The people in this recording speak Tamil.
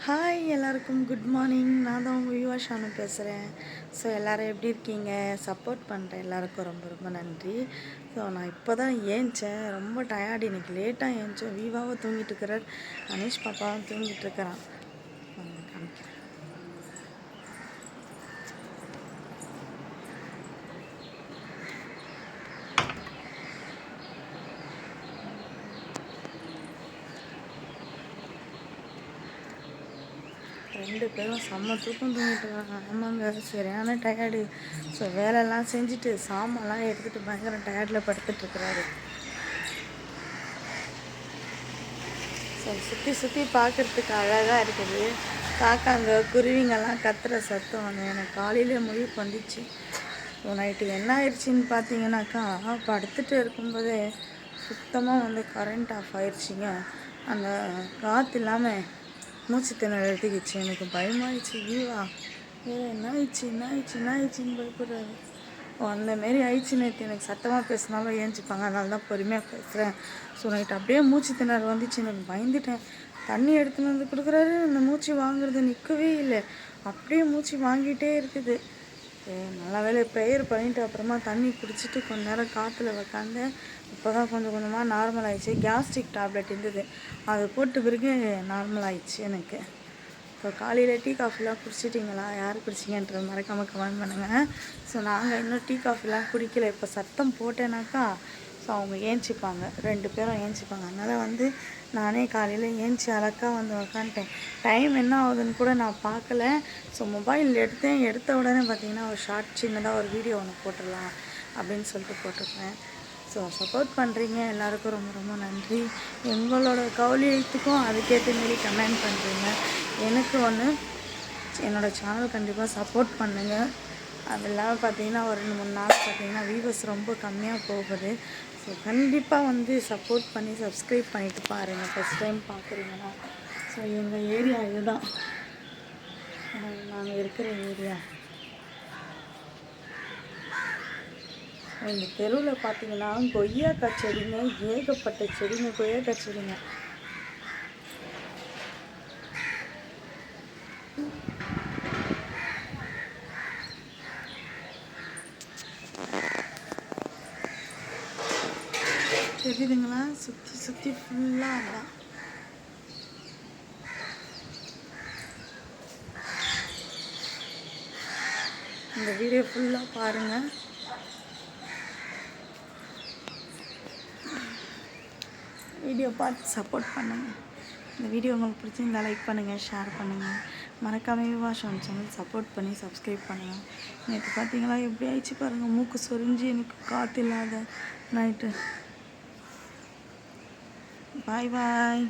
ஹாய் எல்லாருக்கும் குட் மார்னிங். நான் தான் உங்கள் யுவா ஷானு பேசுகிறேன். ஸோ எல்லோரும் எப்படி இருக்கீங்க? சப்போர்ட் பண்ணுற எல்லாருக்கும் ரொம்ப ரொம்ப நன்றி. ஸோ நான் இப்போ தான் ஏஞ்சேன். ரொம்ப டயர்டு, இன்றைக்கி லேட்டாக ஏஞ்சோம். வீவாவும் தூங்கிட்டு இருக்கிறார், அனீஷ் பாப்பாவும் தூங்கிட்டு இருக்கிறான். காமிக்கிறேன். 2 பேரும் செம்ம தூக்கம் தூங்கிட்டு வராங்க. ஆமாங்க, சரியான டயர்டு. ஸோ வேலையெல்லாம் செஞ்சுட்டு சாமான்லாம் எடுத்துகிட்டு பயங்கர டயர்டில் படுத்துட்ருக்குறாரு. ஸோ சுற்றி சுற்றி பார்க்குறதுக்கு அழகாக இருக்குது. காக்காங்க குருவிங்கெல்லாம் கத்துற சத்தம் வந்து எனக்கு காலையிலே முழிப்பு வந்துச்சு. ஸோ நைட்டு என்ன ஆயிடுச்சின்னு பார்த்தீங்கன்னாக்கா, படுத்துட்டு இருக்கும்போதே சுத்தமாக வந்து கரண்ட் ஆஃப் ஆயிடுச்சிங்க. அந்த காற்று இல்லாமல் மூச்சு திணறல் எடுத்துக்கிச்சு. எனக்கு பயமாகிடுச்சு. வீவா வேறு என்ன ஆயிடுச்சின்னு பயப்படுறாரு. அந்தமாரி ஆயிடுச்சு. நேற்று எனக்கு சத்தமாக பேசினாலும் ஏஞ்சிப்பாங்க, அதனால தான் பொறுமையாக பேசுகிறேன். ஸோ நைட்டு அப்படியே மூச்சு திணறல் வந்துச்சு. எனக்கு பயந்துட்டேன். தண்ணி எடுத்துன்னு வந்து கொடுக்குறாரு, அந்த மூச்சு வாங்குறது நிற்கவே இல்லை. அப்படியே மூச்சு வாங்கிட்டே இருக்குது. நல்ல வேலை ப்ரேயர் பண்ணிவிட்டு அப்புறமா தண்ணி குடிச்சிட்டு கொஞ்ச நேரம் காற்றுல உக்காந்தேன். இப்போ தான் கொஞ்சம் கொஞ்சமாக நார்மல் ஆகிடுச்சு. கேஸ்ட்ரிக் டேப்லெட் இருந்தது, அது போட்ட பிறகு நார்மல் ஆகிடுச்சு எனக்கு. இப்போ காலையில் டீ காஃபிலாம் குடிச்சிட்டிங்களா? யார் குடிச்சிங்கன்றது மறக்காமல் கமெண்ட் பண்ணுங்கள். ஸோ நாங்கள் இன்னும் டீ காஃபிலாம் குடிக்கல. இப்போ சத்தம் போட்டேனாக்கா ஸோ அவங்க ஏஞ்சிப்பாங்க, 2 பேரும் ஏஞ்சிப்பாங்க. அதனால் வந்து நானே காலையில் ஏஞ்சி அழகாக வந்து உக்காந்துட்டேன். டைம் என்ன ஆகுதுன்னு கூட நான் பார்க்கல. ஸோ மொபைல் எடுத்த உடனே பார்த்திங்கன்னா ஒரு ஷார்ட் சின்னதாக ஒரு வீடியோ ஒன்று போட்டுடலாம் அப்படின்னு சொல்லிட்டு போட்டிருக்கேன். ஸோ சப்போர்ட் பண்ணுறீங்க எல்லாருக்கும் ரொம்ப ரொம்ப நன்றி. எங்களோட கவுலியத்துக்கும் அதுக்கேற்ற மாரி கமெண்ட் பண்ணுறீங்க. எனக்கு என்னோடய சேனல் கண்டிப்பாக சப்போர்ட் பண்ணுங்கள். அது இல்லாமல் பார்த்திங்கன்னா ஒரு 2-3 நாள் பார்த்திங்கன்னா வியூவர்ஸ் ரொம்ப கம்மியாக போகுது. ஸோ கண்டிப்பாக வந்து சப்போர்ட் பண்ணி சப்ஸ்கிரைப் பண்ணிவிட்டு பாருங்கள். ஃபஸ்ட் டைம் பார்க்குறீங்கன்னா. ஸோ எங்கள் ஏரியா இதுதான், நாங்கள் இருக்கிற ஏரியா. இந்த தெருவில் பார்த்திங்கன்னா கொய்யாக்காய் செடிங்க, ஏகப்பட்ட செடிங்க, கொய்யாக்காய் செடிங்க. தெரியுதுங்களா? சுற்றி ஃபுல்லாக அதான். இந்த வீடியோ ஃபுல்லாக பாருங்கள். வீடியோ பார்த்து சப்போர்ட் பண்ணுங்கள். இந்த வீடியோ உங்களுக்கு பிடிச்சிருந்தா லைக் பண்ணுங்கள், ஷேர் பண்ணுங்கள். மறக்காமல் யுவா ஷான் சேனல் சப்போர்ட் பண்ணி சப்ஸ்கிரைப் பண்ணுங்கள். நேற்று பார்த்தீங்களா எப்படி ஆயிடுச்சு பாருங்கள். மூக்கு சொரிஞ்சு எனக்கு காற்று இல்லாத நைட்டு. பாய் பாய்.